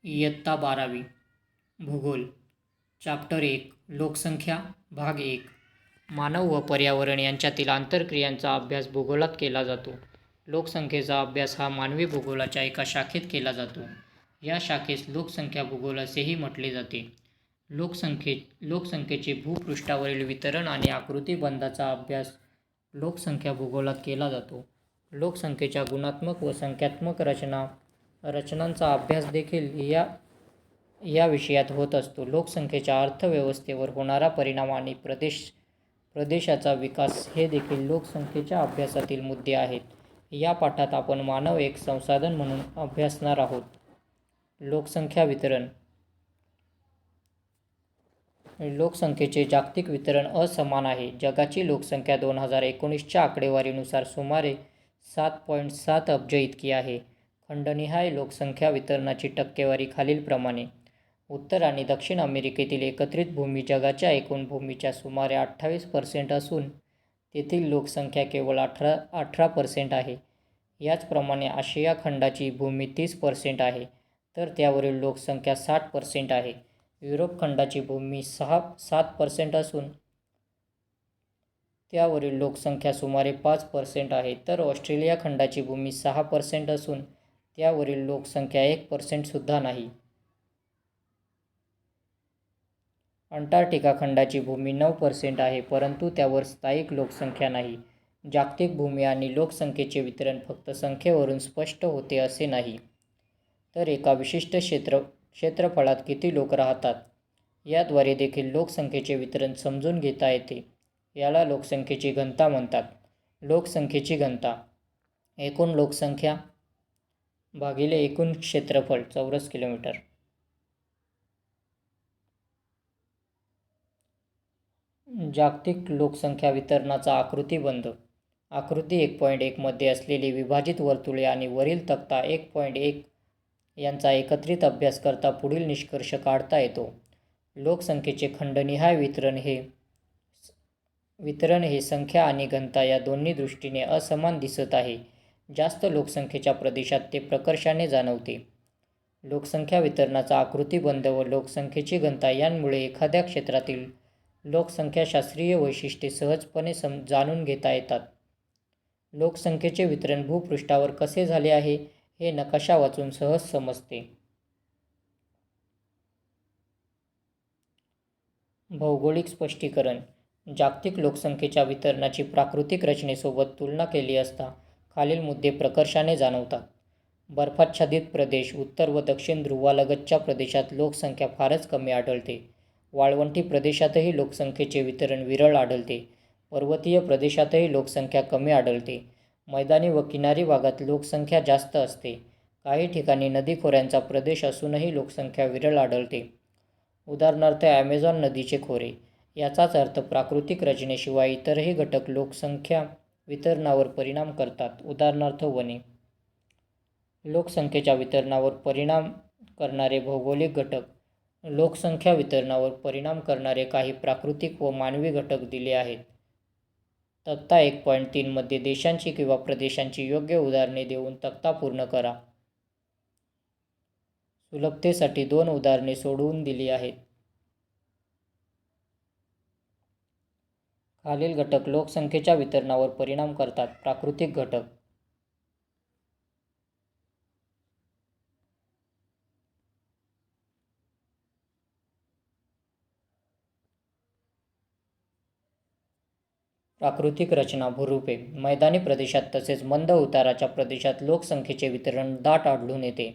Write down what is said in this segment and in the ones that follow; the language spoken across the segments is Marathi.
इयत्ता 12वी भूगोल चॅप्टर 1 लोकसंख्या भाग 1 मानव व पर्यावरण यांच्यातील आंतरक्रियांचा अभ्यास भूगोलात केला जातो. लोकसंख्येचा अभ्यास हा मानवी भूगोलाच्या एका शाखेत केला जातो. या शाखेस लोकसंख्या भूगोल असेही म्हटले जाते. लोकसंख्येचे भूपृष्ठावरील वितरण आणि आकृतिबंधाचा अभ्यास लोकसंख्या भूगोलात केला जातो. लोकसंख्येच्या गुणात्मक व संख्यात्मक रचनांचा अभ्यास देखील या विषयात होत असतो. लोकसंख्येच्या अर्थव्यवस्थेवर होणारा परिणाम आणि प्रदेशाचा विकास हे देखील लोकसंख्येच्या अभ्यासातील मुद्दे आहेत. या पाठात आपण मानव एक संसाधन म्हणून अभ्यासणार आहोत. लोकसंख्या वितरण. लोकसंख्येचे जागतिक वितरण असमान आहे. जगाची लोकसंख्या 2019च्या आकडेवारीनुसार सुमारे 7.7 अब्ज इतकी आहे. खंडनिहाय लोकसंख्या वितरणाची टक्केवारी खालीलप्रमाणे. उत्तर आणि दक्षिण अमेरिकेतील एकत्रित भूमी जगाच्या एकूण भूमीच्या सुमारे 28% असून तेथील लोकसंख्या केवळ 18% आहे. याचप्रमाणे आशिया खंडाची भूमी 30% आहे, तर त्यावरील लोकसंख्या 60% आहे. युरोप खंडाची भूमी 7% असून त्यावरील लोकसंख्या सुमारे 5% आहे, तर ऑस्ट्रेलिया खंडाची भूमी 6% असून त्यावरील लोकसंख्या 1% सुद्धा नाही. अंटार्क्टिका खंडाची भूमी 9% आहे, परंतु त्यावर स्थायिक लोकसंख्या नाही. जागतिक भूमी आणि लोकसंख्येचे वितरण फक्त संख्येवरून स्पष्ट होते असे नाही, तर एका विशिष्ट क्षेत्रफळात किती लोक राहतात याद्वारे देखील लोकसंख्येचे वितरण समजून घेता येते. याला लोकसंख्येची घनता म्हणतात. लोकसंख्येची घनता एकूण लोकसंख्या भागिले एकूण क्षेत्रफळ चौरस किलोमीटर. जागतिक लोकसंख्या वितरणाचा आकृतिबंध. आकृती 1.1 मध्ये असलेली विभाजित वर्तुळे आणि वरील तक्ता 1.1 यांचा एकत्रित अभ्यास करता पुढील निष्कर्ष काढता येतो. लोकसंख्येचे खंडनिहाय वितरण हे संख्या आणि घनता या दोन्ही दृष्टीने असमान दिसत आहे. जास्त लोकसंख्येच्या प्रदेशात ते प्रकर्षाने जाणवते. लोकसंख्या वितरणाचा आकृतिबंध व लोकसंख्येची घनता यांमुळे एखाद्या क्षेत्रातील लोकसंख्याशास्त्रीय वैशिष्ट्ये सहजपणे जाणून घेता येतात. लोकसंख्येचे वितरण भूपृष्ठावर कसे झाले आहे हे नकाशा वाचून सहज समजते. भौगोलिक स्पष्टीकरण. जागतिक लोकसंख्येच्या वितरणाची प्राकृतिक रचनेसोबत तुलना केली असता खालील मुद्दे प्रकर्षाने जाणवतात. बर्फाच्छादित प्रदेश. उत्तर व दक्षिण ध्रुवालगतच्या प्रदेशात लोकसंख्या फारच कमी आढळते. वाळवंटी प्रदेशातही लोकसंख्येचे वितरण विरळ आढळते. पर्वतीय प्रदेशातही लोकसंख्या कमी आढळते. मैदानी व किनारी भागात लोकसंख्या जास्त असते. काही ठिकाणी नदीखोऱ्यांचा प्रदेश असूनही लोकसंख्या विरळ आढळते. उदाहरणार्थ ॲमेझॉन नदीचे खोरे. याचाच अर्थ प्राकृतिक रचनेशिवाय इतरही घटक लोकसंख्या वितरणावर परिणाम करतात. उदाहरणार्थ वने. लोकसंख्येच्या वितरणावर परिणाम करणारे भौगोलिक घटक. लोकसंख्या वितरणावर परिणाम करणारे काही प्राकृतिक व मानवी घटक दिले आहेत. तक्ता 1.3 मध्ये देशांची किंवा प्रदेशांची योग्य उदाहरणे देऊन तक्ता पूर्ण करा. सुलभतेसाठी 2 उदाहरणे सोडवून दिली आहेत. खालील घटक लोकसंख्येच्या वितरणावर परिणाम करतात. प्राकृतिक घटक. प्राकृतिक रचना. भूरूपे. मैदानी प्रदेशात तसेच मंद उताराच्या प्रदेशात लोकसंख्येचे वितरण दाट आढळून येते.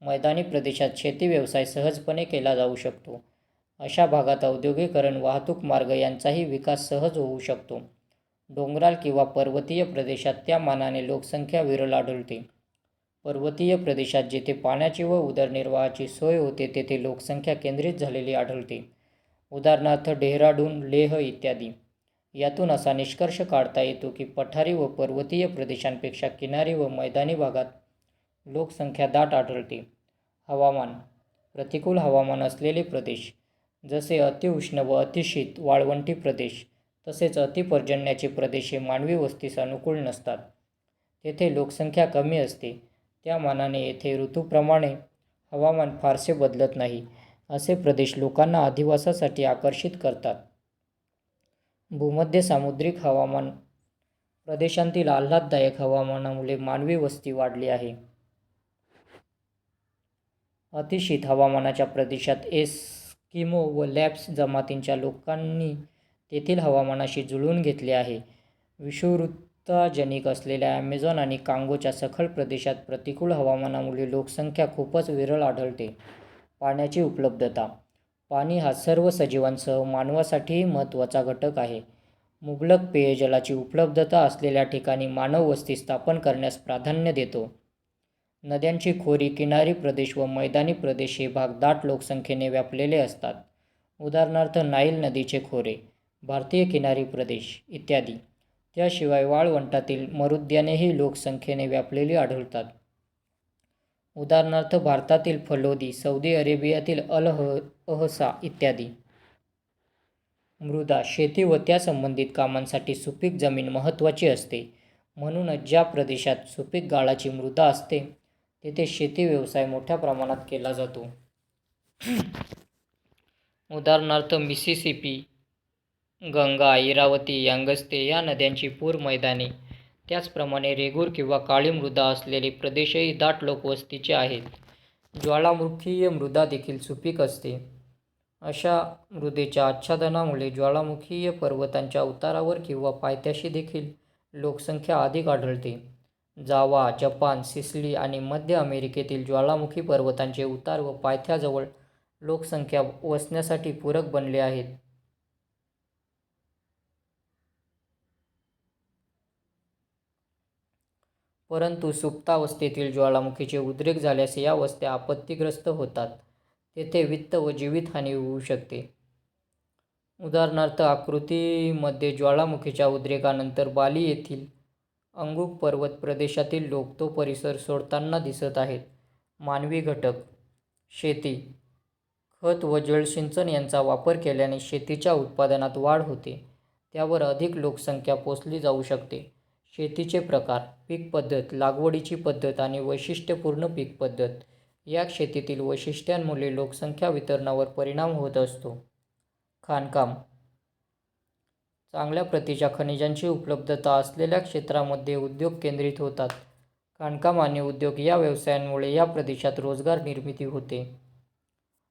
मैदानी प्रदेशात शेती व्यवसाय सहजपणे केला जाऊ शकतो. अशा भागात औद्योगिकरण, वाहतूक मार्ग यांचाही विकास सहज होऊ शकतो. डोंगराळ किंवा पर्वतीय प्रदेशात त्या मानाने लोकसंख्या विरळ आढळते. पर्वतीय प्रदेशात जेथे पाण्याची व उदरनिर्वाहाची सोय होते तेथे लोकसंख्या केंद्रित झालेली आढळते. उदाहरणार्थ डेहराडून, लेह इत्यादी. यातून असा निष्कर्ष काढता येतो की पठारी व पर्वतीय प्रदेशांपेक्षा किनारी व मैदानी भागात लोकसंख्या दाट आढळते. हवामान. प्रतिकूल हवामान असलेले प्रदेश जसे अतिउष्ण व अतिशीत वाळवंटी प्रदेश तसेच अतिपर्जन्याचे प्रदेश हे मानवी वस्तीस अनुकूल नसतात. तेथे लोकसंख्या कमी असते. त्या मानाने येथे ऋतूप्रमाणे हवामान फारसे बदलत नाही. असे प्रदेश लोकांना अधिवासासाठी आकर्षित करतात. भूमध्य सामुद्रिक हवामान प्रदेशांतील आल्हाददायक हवामानामुळे मानवी वस्ती वाढली आहे. अतिशीत हवामानाच्या प्रदेशात एस्किमो व लॅप्स जमातींच्या लोकांनी तेथील हवामानाशी जुळवून घेतले आहे. विषुववृत्तजनिक असलेल्या ॲमेझॉन आणि कांगोच्या सखल प्रदेशात प्रतिकूल हवामानामुळे लोकसंख्या खूपच विरळ आढळते. पाण्याची उपलब्धता. पाणी हा सर्व सजीवांसह मानवासाठीही महत्त्वाचा घटक आहे. मुबलक पेयजलाची उपलब्धता असलेल्या ठिकाणी मानव वस्ती स्थापन करण्यास प्राधान्य देतो. नद्यांची खोरी, किनारी प्रदेश व मैदानी प्रदेश हे भाग दाट लोकसंख्येने व्यापलेले असतात. उदाहरणार्थ नाईल नदीचे खोरे, भारतीय किनारी प्रदेश इत्यादी. त्याशिवाय वाळवंटातील मरुद्यानेही लोकसंख्येने व्यापलेली आढळतात. उदाहरणार्थ भारतातील फलोदी, सौदी अरेबियातील अल अहसा इत्यादी. मृदा. शेती व त्या संबंधित कामांसाठी सुपीक जमीन महत्त्वाची असते. म्हणूनच ज्या प्रदेशात सुपीक गाळाची मृदा असते तेथे शेती व्यवसाय मोठ्या प्रमाणात केला जातो. उदाहरणार्थ मिसिसिपी, गंगा, इरावती, यांगत्से या नद्यांची पूर मैदाने. त्याचप्रमाणे रेगूर किंवा काळी मृदा असलेले प्रदेशही दाट लोकवस्तीचे आहेत. ज्वालामुखीय मृदा देखील सुपीक असते. अशा मृदेच्या आच्छादनामुळे ज्वालामुखीय पर्वतांच्या उतारावर किंवा पायथ्याशी देखील लोकसंख्या अधिक आढळते. जावा, जपान, सिसिली आणि मध्य अमेरिकेतील ज्वालामुखी पर्वतांचे उतार व पायथ्याजवळ लोकसंख्या वसण्यासाठी पूरक बनले आहेत. परंतु सुप्तावस्थेतील ज्वालामुखीचे उद्रेक झाल्यास या वस्त्या आपत्तिग्रस्त होतात. तेथे वित्त व जीवितहानी होऊ शकते. उदाहरणार्थ आकृतीमध्ये ज्वालामुखीच्या उद्रेकानंतर बाली येथील अंगुक पर्वत प्रदेशातील लोक तो परिसर सोडताना दिसत आहेत. मानवी घटक. शेती. खत व जलसिंचन यांचा वापर केल्याने शेतीच्या उत्पादनात वाढ होते. त्यावर अधिक लोकसंख्या पोसली जाऊ शकते. शेतीचे प्रकार. पीक पद्धत, लागवडीची पद्धत आणि वैशिष्ट्यपूर्ण पीक पद्धत या शेतीतील वैशिष्ट्यांमुळे लोकसंख्या वितरणावर परिणाम होत असतो. खाणकाम. चांगल्या प्रतीच्या खनिजांची उपलब्धता असलेल्या क्षेत्रामध्ये उद्योग केंद्रित होतात. खाणकाम आणि उद्योग या व्यवसायांमुळे या प्रदेशात रोजगार निर्मिती होते.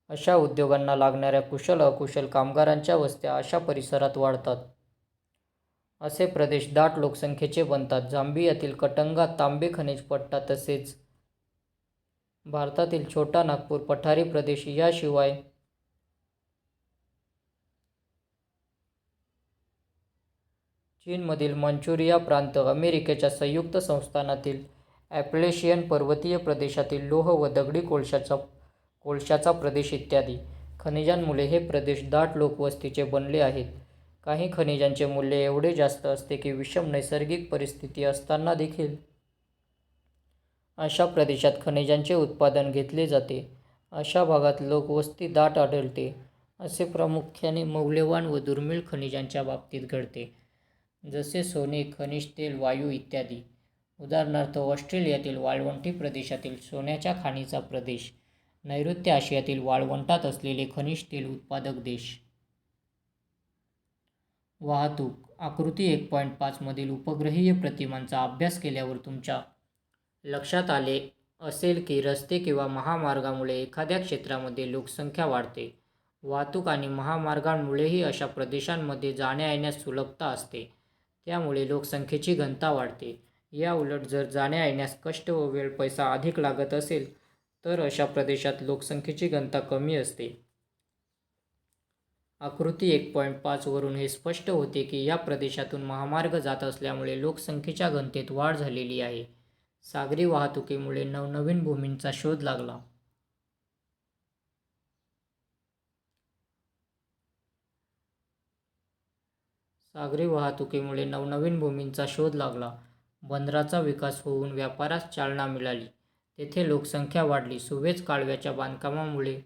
अशा उद्योगांना लागणाऱ्या कुशल अकुशल कामगारांच्या वस्त्या अशा परिसरात वाढतात. असे प्रदेश दाट लोकसंख्येचे बनतात. झांबियातील कटंगा तांबे खनिज पट्टा तसेच भारतातील छोटा नागपूर पठारी प्रदेश याशिवाय चीनमधील मंचुरिया प्रांत, अमेरिकेच्या संयुक्त संस्थानातील ॲपलेशियन पर्वतीय प्रदेशातील लोह व दगडी कोळशाचा प्रदेश इत्यादी. खनिजांमुळे हे प्रदेश दाट लोकवस्तीचे बनले आहेत. काही खनिजांचे मूल्य एवढे जास्त असते की विषम नैसर्गिक परिस्थिती असताना देखील अशा प्रदेशात खनिजांचे उत्पादन घेतले जाते. अशा भागात लोकवस्ती दाट आढळते. असे प्रामुख्याने मौल्यवान व दुर्मिळ खनिजांच्या बाबतीत घडते, जसे सोने, खनिज तेल, वायू इत्यादी. उदाहरणार्थ ऑस्ट्रेलियातील वाळवंटी प्रदेशातील सोन्याच्या खाणीचा प्रदेश, नैऋत्य आशियातील वाळवंटात असलेले खनिज तेल उत्पादक देश. वाहतूक. आकृती 1.5 मधील उपग्रहीय प्रतिमांचा अभ्यास केल्यावर तुमच्या लक्षात आले असेल की रस्ते किंवा महामार्गामुळे एखाद्या क्षेत्रामध्ये लोकसंख्या वाढते. वाहतूक आणि महामार्गांमुळेही अशा प्रदेशांमध्ये जाण्या-येण्यास सुलभता असते. त्यामुळे लोकसंख्येची घनता वाढते. याउलट जर जाण्या-येण्यास कष्ट व वेळ पैसा अधिक लागत असेल तर अशा प्रदेशात लोकसंख्येची घनता कमी असते. आकृती 1.5 वरून हे स्पष्ट होते की या प्रदेशातून महामार्ग जात असल्यामुळे लोकसंख्येच्या घनतेत वाढ झालेली आहे. सागरी वाहतुकीमुळे नवनवीन भूमींचा शोध लागला. सागरी वाहतुकीमुळे नवनवीन भूमींचा शोध लागला. बंदराचा विकास होऊन व्यापारास चालना मिळाली. तेथे लोकसंख्या वाढली. सुएझ कालव्याच्या बांधकामामुळे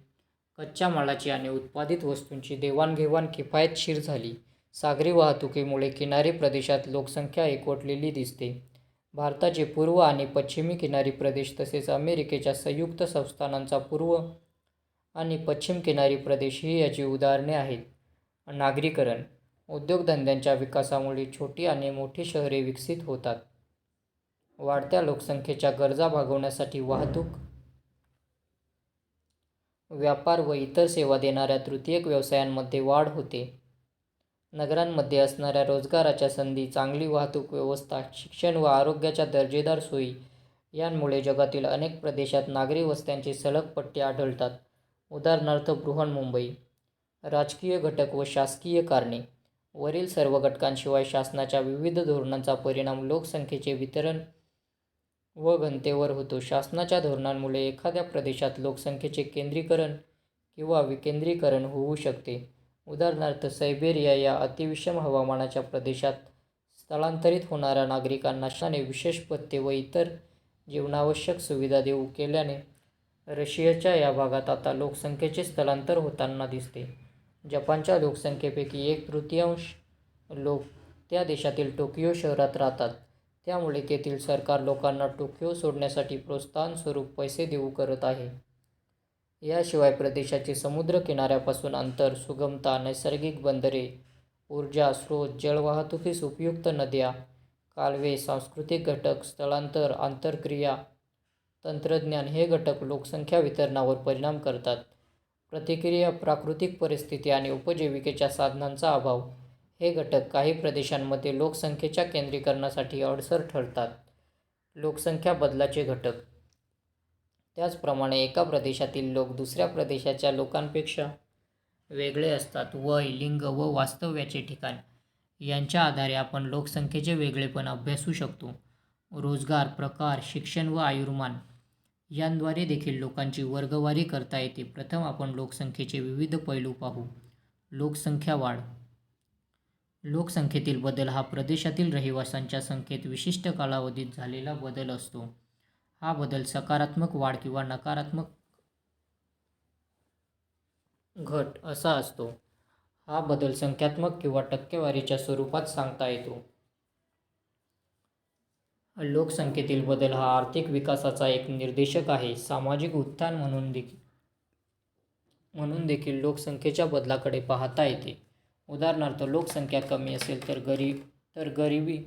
कच्च्या मालाची आणि उत्पादित वस्तूंची देवाणघेवाण किफायतशीर झाली. सागरी वाहतुकीमुळे किनारी प्रदेशात लोकसंख्या एकवटलेली दिसते. भारताचे पूर्व आणि पश्चिमी किनारी प्रदेश तसेच अमेरिकेच्या संयुक्त संस्थानांचा पूर्व आणि पश्चिम किनारी प्रदेश ही याची उदाहरणे आहेत. नागरीकरण. उद्योगधंद्यांच्या विकासामुळे छोटी आणि मोठी शहरे विकसित होतात. वाढत्या लोकसंख्येच्या गरजा भागवण्यासाठी वाहतूक, व्यापार व इतर सेवा देणाऱ्या तृतीयक व्यवसायांमध्ये वाढ होते. नगरांमध्ये असणाऱ्या रोजगाराच्या संधी, चांगली वाहतूक व्यवस्था, शिक्षण व आरोग्याच्या दर्जेदार सोयी यांमुळे जगातील अनेक प्रदेशात नागरी वस्त्यांचे सलग पट्टे आढळतात. उदाहरणार्थ बृहन्मुंबई. राजकीय घटक व शासकीय कारणे. वरील सर्व घटकांशिवाय शासनाच्या विविध धोरणांचा परिणाम लोकसंख्येचे वितरण व घनतेवर होतो. शासनाच्या धोरणांमुळे एखाद्या प्रदेशात लोकसंख्येचे केंद्रीकरण किंवा विकेंद्रीकरण होऊ शकते. उदाहरणार्थ सायबेरिया या अतिविषम हवामानाच्या प्रदेशात स्थलांतरित होणाऱ्या नागरिकांना शासनाने विशेष भत्ते व इतर जीवनावश्यक सुविधा देऊ केल्याने रशियाच्या या भागात आता लोकसंख्येचे स्थलांतर होताना दिसते. जपानच्या लोकसंख्येपैकी 1/3 लोक त्या देशातील टोकियो शहरात राहतात. त्यामुळे तेथील सरकार लोकांना टोकियो सोडण्यासाठी प्रोत्साहन स्वरूप पैसे देऊ करत आहे. याशिवाय प्रदेशाचे समुद्र किनाऱ्यापासून अंतर, सुगमता, नैसर्गिक बंदरे, ऊर्जा स्रोत, जलवाहतुकीस उपयुक्त नद्या, कालवे, सांस्कृतिक घटक, स्थलांतर, आंतरक्रिया, तंत्रज्ञान हे घटक लोकसंख्या वितरणावर परिणाम करतात. प्रतिक्रिया. प्राकृतिक परिस्थिती आणि उपजीविकेच्या साधनांचा अभाव हे घटक काही प्रदेशांमध्ये लोकसंख्येच्या केंद्रीकरणासाठी अडसर ठरतात. लोकसंख्या बदलाचे घटक. त्याचप्रमाणे एका प्रदेशातील लोक दुसऱ्या प्रदेशाच्या लोकांपेक्षा वेगळे असतात. वय, लिंग व वास्तव्याचे ठिकाण यांच्या आधारे आपण लोकसंख्येचे वेगळेपण अभ्यासू शकतो. रोजगार, प्रकार, शिक्षण व आयुर्मान यांद्वारे देखील लोकांची वर्गवारी करता येते. प्रथम आपण लोकसंख्येचे विविध पैलू पाहू. लोकसंख्या वाढ. लोकसंख्येतील बदल हा प्रदेशातील रहिवाशांच्या संख्येत विशिष्ट कालावधीत झालेला बदल असतो. हा बदल सकारात्मक वाढ किंवा नकारात्मक घट असा असतो. हा बदल संख्यात्मक किंवा टक्केवारीच्या स्वरूपात सांगता येतो. लोकसंख्येतील बदल हा आर्थिक विकासाचा एक निर्देशक आहे. सामाजिक उत्थान म्हणून देखील लोकसंख्येच्या बदलाकडे पाहता येते. उदाहरणार्थ लोकसंख्या कमी असेल तर गरिबी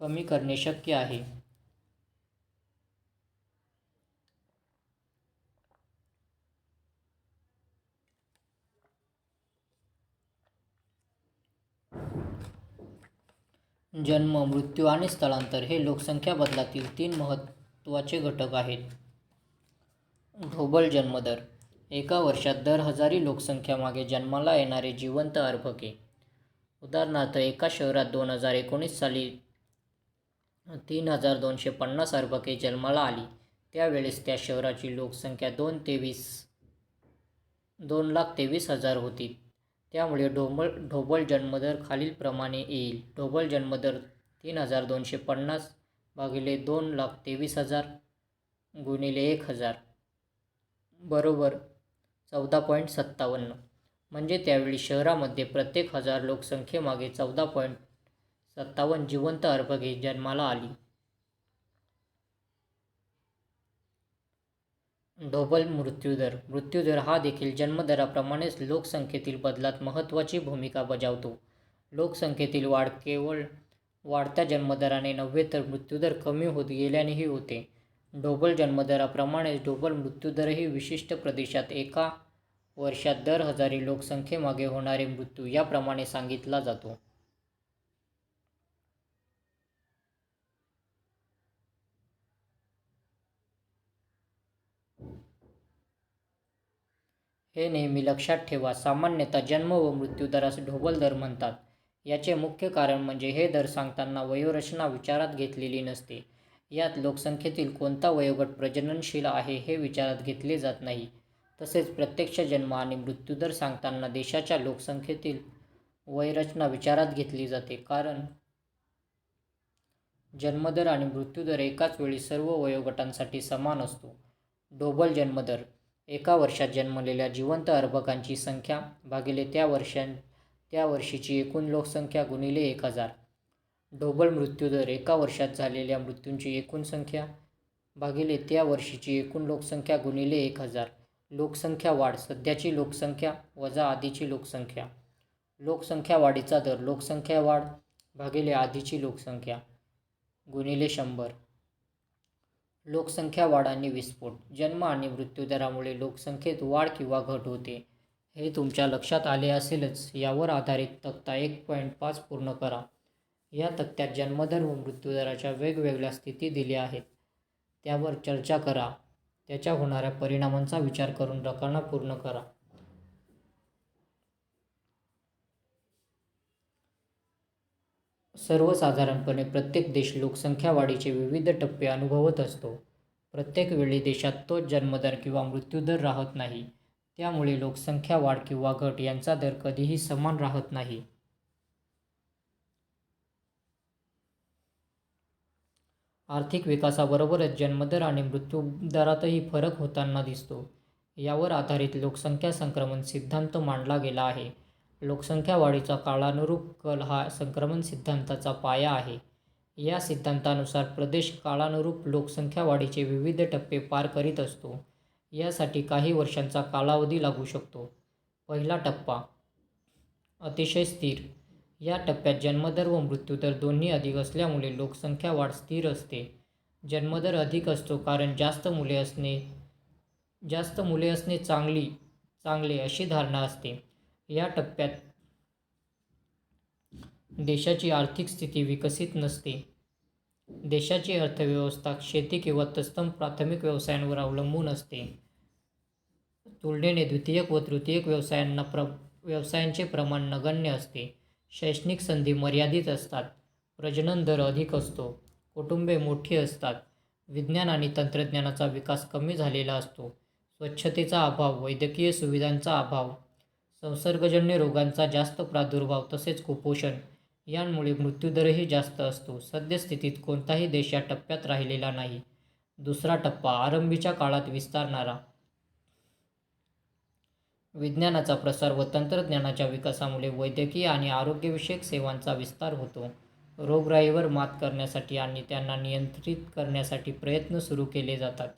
कमी करणे शक्य आहे. जन्म, मृत्यू आणि स्थलांतर हे लोकसंख्या बदलातील 3 महत्त्वाचे घटक आहेत. ढोबळ जन्मदर. एका वर्षात दर हजारी लोकसंख्यामागे जन्माला येणारे जिवंत अर्भके. उदाहरणार्थ एका शहरात 2019 साली 3,250 अर्भके जन्माला आली. त्यावेळेस त्या शहराची लोकसंख्या 2,23,000 होती. त्यामुळे ढोबळ जन्मदर खालीलप्रमाणे येईल. ढोबळ जन्मदर 3,250 भागिले 2,23,000 गुणिले 1,000 बरोबर 14.57. म्हणजे त्यावेळी शहरामध्ये प्रत्येक 1000 लोकसंख्येमागे 14.57 जिवंत अर्भके जन्माला आली. ढोबळ मृत्यूदर. मृत्यूदर हा देखील जन्मदराप्रमाणेच लोकसंख्येतील बदलात महत्त्वाची भूमिका बजावतो. लोकसंख्येतील वाढ केवळ वाढत्या जन्मदराने नव्हे तर मृत्यूदर कमी होत गेल्यानेही होते. ढोबळ जन्मदराप्रमाणेच ढोबळ मृत्यूदरही विशिष्ट प्रदेशात एका वर्षात दर हजारी लोकसंख्येमागे होणारे मृत्यू याप्रमाणे सांगितला जातो. हे नेहमी लक्षात ठेवा. सामान्यतः जन्म व मृत्यू दरास ढोबळ दर म्हणतात. याचे मुख्य कारण म्हणजे हे दर सांगताना वयोरचना विचारात घेतलेली नसते. यात लोकसंख्येतील कोणता वयोगट प्रजननशील आहे हे विचारात घेतले जात नाही. तसेच प्रत्यक्ष जन्म आणि मृत्यूदर सांगताना देशाच्या लोकसंख्येतील वयरचना विचारात घेतली जाते. कारण जन्मदर आणि मृत्यूदर एकाच वेळी सर्व वयोगटांसाठी समान असतो. ढोबळ जन्मदर एका वर्षात जन्मलेल्या जिवंत अर्भकांची संख्या भागिले त्या वर्षीची एकूण लोकसंख्या गुणिले 1,000. ढोबळ मृत्यूदर एका वर्षात झालेल्या मृत्यूंची एकूण संख्या भागिले त्या वर्षीची एकूण लोकसंख्या गुणिले 1000. लोकसंख्या वाढ सध्याची लोकसंख्या वजा आधीची लोकसंख्या. लोकसंख्या वाढीचा दर लोकसंख्या वाढ भागिले आधीची लोकसंख्या गुणिले 100. लोकसंख्या वाढ आणि विस्फोट जन्म आणि मृत्यूदरामुळे लोकसंख्येत वाढ किंवा घट होते हे तुमच्या लक्षात आले असेलच. यावर आधारित तक्ता 1.5 पूर्ण करा. या तक्त्यात जन्मदर व मृत्यूदराच्या वेगवेगळ्या स्थिती दिल्या आहेत. त्यावर चर्चा करा. त्याच्या होणाऱ्या परिणामांचा विचार करून रकाना पूर्ण करा. सर्वसाधारणपणे प्रत्येक देश लोकसंख्या वाढीचे विविध टप्पे अनुभवत असतो. प्रत्येक वेळी देशात तोच जन्मदर किंवा मृत्यूदर राहत नाही. त्यामुळे लोकसंख्या वाढ किंवा घट यांचा दर कधीही समान राहत नाही. आर्थिक विकासाबरोबरच जन्मदर आणि मृत्यूदरातही फरक होताना दिसतो. यावर आधारित लोकसंख्या संक्रमण सिद्धांत मांडला गेला आहे. लोकसंख्या वाढीचा काळानुरूप कल हा संक्रमण सिद्धांताचा पाया आहे. या सिद्धांतानुसार प्रदेश काळानुरूप लोकसंख्या वाढीचे विविध टप्पे पार करीत असतो. यासाठी काही वर्षांचा कालावधी लागू शकतो. पहिला टप्पा अतिशय स्थिर. या टप्प्यात जन्मदर व मृत्यूदर दोन्ही अधिक असल्यामुळे लोकसंख्या वाढ स्थिर असते. जन्मदर अधिक असतो कारण जास्त मुले असणे चांगले अशी धारणा असते. या टप्प्यात देशाची आर्थिक स्थिती विकसित नसते. देशाची अर्थव्यवस्था शेती किंवा तत्सम प्राथमिक व्यवसायांवर अवलंबून असते. तुलनेने द्वितीयक व तृतीयक व्यवसायांचे प्रमाण नगण्य असते. शैक्षणिक संधी मर्यादित असतात. प्रजनन दर अधिक असतो. कुटुंबे मोठी असतात. विज्ञान आणि तंत्रज्ञानाचा विकास कमी झालेला असतो. स्वच्छतेचा अभाव, वैद्यकीय सुविधांचा अभाव, संसर्गजन्य रोगांचा जास्त प्रादुर्भाव तसेच कुपोषण यांमुळे मृत्यूदरही जास्त असतो. सद्यस्थितीत कोणताही देश या टप्प्यात राहिलेला नाही. दुसरा टप्पा आरंभीच्या काळात विस्तारणारा. विज्ञानाचा प्रसार व तंत्रज्ञानाच्या विकासामुळे वैद्यकीय आणि आरोग्यविषयक सेवांचा विस्तार होतो. रोगराईवर मात करण्यासाठी आणि त्यांना नियंत्रित करण्यासाठी प्रयत्न सुरू केले जातात.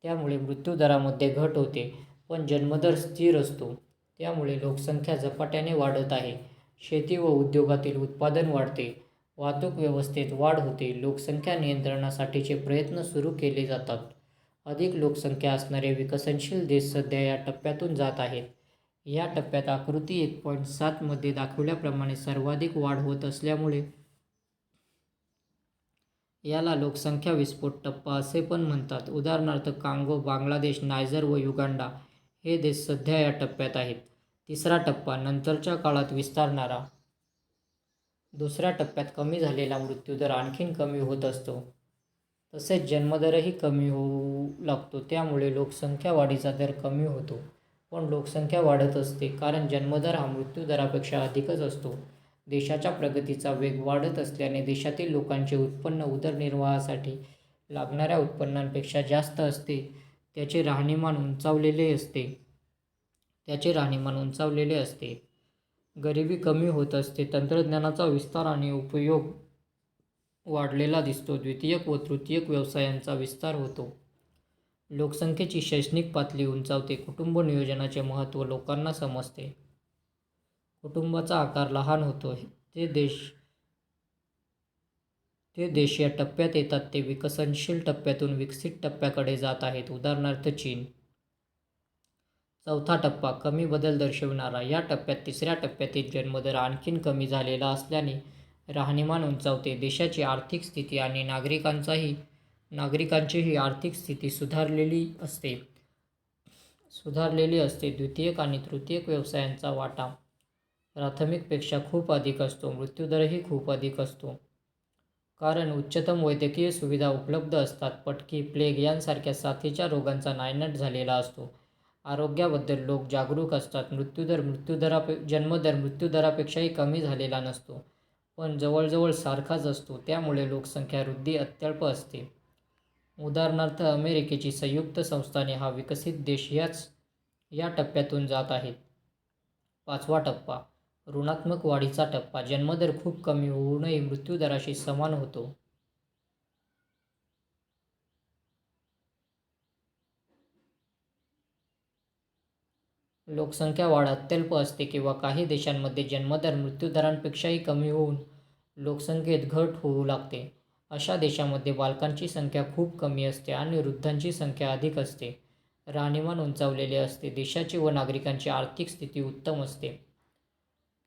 त्यामुळे मृत्यूदरामध्ये घट होते, पण जन्मदर स्थिर असतो. त्यामुळे लोकसंख्या झपाट्याने वाढत आहे. शेती व उद्योगातील उत्पादन वाढते. वाहतूक व्यवस्थेत वाढ होते. लोकसंख्या नियंत्रणासाठीचे प्रयत्न सुरू केले जातात. अधिक लोकसंख्या असणारे विकसनशील देश सध्या या टप्प्यातून जात आहेत. या टप्प्यात आकृती 1.7 मध्ये दाखवल्याप्रमाणे सर्वाधिक वाढ होत असल्यामुळे याला लोकसंख्या विस्फोट टप्पा असे पण म्हणतात. उदाहरणार्थ कांगो, बांगलादेश, नायजर व युगांडा हे देश सध्या या टप्प्यात आहेत. तिसरा टप्पा नंतरच्या काळात विस्तारणारा. दुसऱ्या टप्प्यात कमी झालेला मृत्यूदर आणखीन कमी होत असतो. तसेच जन्मदरही कमी होऊ लागतो. त्यामुळे लोकसंख्या वाढीचा दर कमी होतो, पण लोकसंख्या वाढत असते कारण जन्मदर हा मृत्यूदरापेक्षा अधिकच असतो. देशाच्या प्रगतीचा वेग वाढत असल्याने देशातील लोकांचे उत्पन्न उदरनिर्वाहासाठी लागणाऱ्या उत्पन्नापेक्षा जास्त असते. त्याचे राहणीमान उंचावलेले असते. गरिबी कमी होत असते. तंत्रज्ञानाचा विस्तार आणि उपयोग वाढलेला दिसतो. द्वितीयक व तृतीयक व्यवसायांचा विस्तार होतो. लोकसंख्येची शैक्षणिक पातळी उंचावते. कुटुंब नियोजनाचे महत्त्व लोकांना समजते. कुटुंबाचा आकार लहान होतो. ते देश या टप्प्यात येतात ते विकसनशील टप्प्यातून विकसित टप्प्याकडे जात आहेत. उदाहरणार्थ चीन. चौथा टप्पा कमी बदल दर्शविणारा. या टप्प्यात तिसऱ्या टप्प्यातील जन्मदर आणखीन कमी झालेला असल्याने राहणीमान उंचावते. देशाची आर्थिक स्थिती आणि नागरिकांचीही आर्थिक स्थिती सुधारलेली असते. द्वितीयक आणि तृतीयक व्यवसायांचा वाटा प्राथमिकपेक्षा खूप अधिक असतो. मृत्यूदरही खूप अधिक असतो कारण उच्चतम वैद्यकीय सुविधा उपलब्ध असतात. पटकी, प्लेग यांसारख्या साथीच्या रोगांचा नायनाट झालेला असतो. आरोग्याबद्दल लोक जागरूक असतात. जन्मदर मृत्यूदरापेक्षाही कमी झालेला नसतो, पण जवळजवळ सारखाच असतो. त्यामुळे लोकसंख्या वृद्धी अत्यल्प असते. उदाहरणार्थ अमेरिकेची संयुक्त संस्थाने हा विकसित देश या टप्प्यातून जात आहेत. पाचवा टप्पा ऋणात्मक वाढीचा टप्पा जन्मदर खूप कमी होऊनही मृत्यूदराशी समान होतो. लोकसंख्या वाढ अत्यल्प असते किंवा काही देशांमध्ये जन्मदर मृत्यूदरांपेक्षाही कमी होऊन लोकसंख्येत घट होऊ लागते. अशा देशांमध्ये बालकांची संख्या खूप कमी असते आणि वृद्धांची संख्या अधिक असते. राहणीमान उंचावलेले असते. देशाची व नागरिकांची आर्थिक स्थिती उत्तम असते.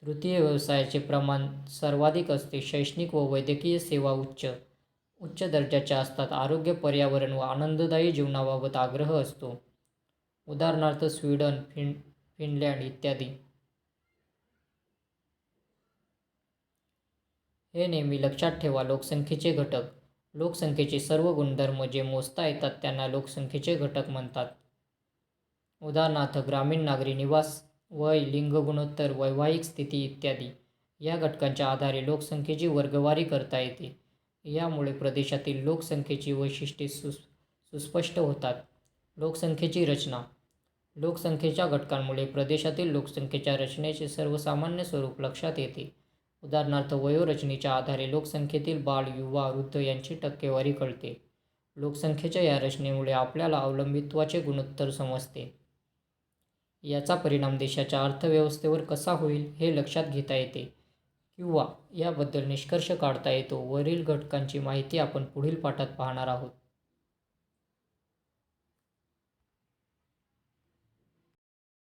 तृतीय व्यवसायाचे प्रमाण सर्वाधिक असते. शैक्षणिक व वैद्यकीय सेवा उच्च दर्जाच्या असतात. आरोग्य, पर्यावरण व आनंददायी जीवनाबाबत आग्रह असतो. उदाहरणार्थ स्वीडन, फिनलँड इत्यादी. हे नेहमी लक्षात ठेवा. लोकसंख्येचे घटक. लोकसंख्येचे सर्व गुणधर्म जे मोजता येतात त्यांना लोकसंख्येचे घटक म्हणतात. उदाहरणार्थ ग्रामीण नागरी निवास, वय, लिंग गुणोत्तर, वैवाहिक स्थिती इत्यादी. या घटकांच्या आधारे लोकसंख्येची वर्गवारी करता येते. यामुळे प्रदेशातील लोकसंख्येची वैशिष्ट्ये सुस्पष्ट होतात. लोकसंख्येची रचना. लोकसंख्येच्या घटकांमुळे प्रदेशातील लोकसंख्येच्या रचनेचे सर्वसामान्य स्वरूप लक्षात येते. उदाहरणार्थ वयोरचनेच्या आधारे लोकसंख्येतील बाल, युवा, वृद्ध यांची टक्केवारी कळते. लोकसंख्येच्या या रचनेमुळे आपल्याला अवलंबित्वाचे गुणोत्तर समजते. याचा परिणाम देशाच्या अर्थव्यवस्थेवर कसा होईल हे लक्षात घेता येते किंवा याबद्दल निष्कर्ष काढता येतो. वरील घटकांची माहिती आपण पुढील पाठात पाहणार आहोत.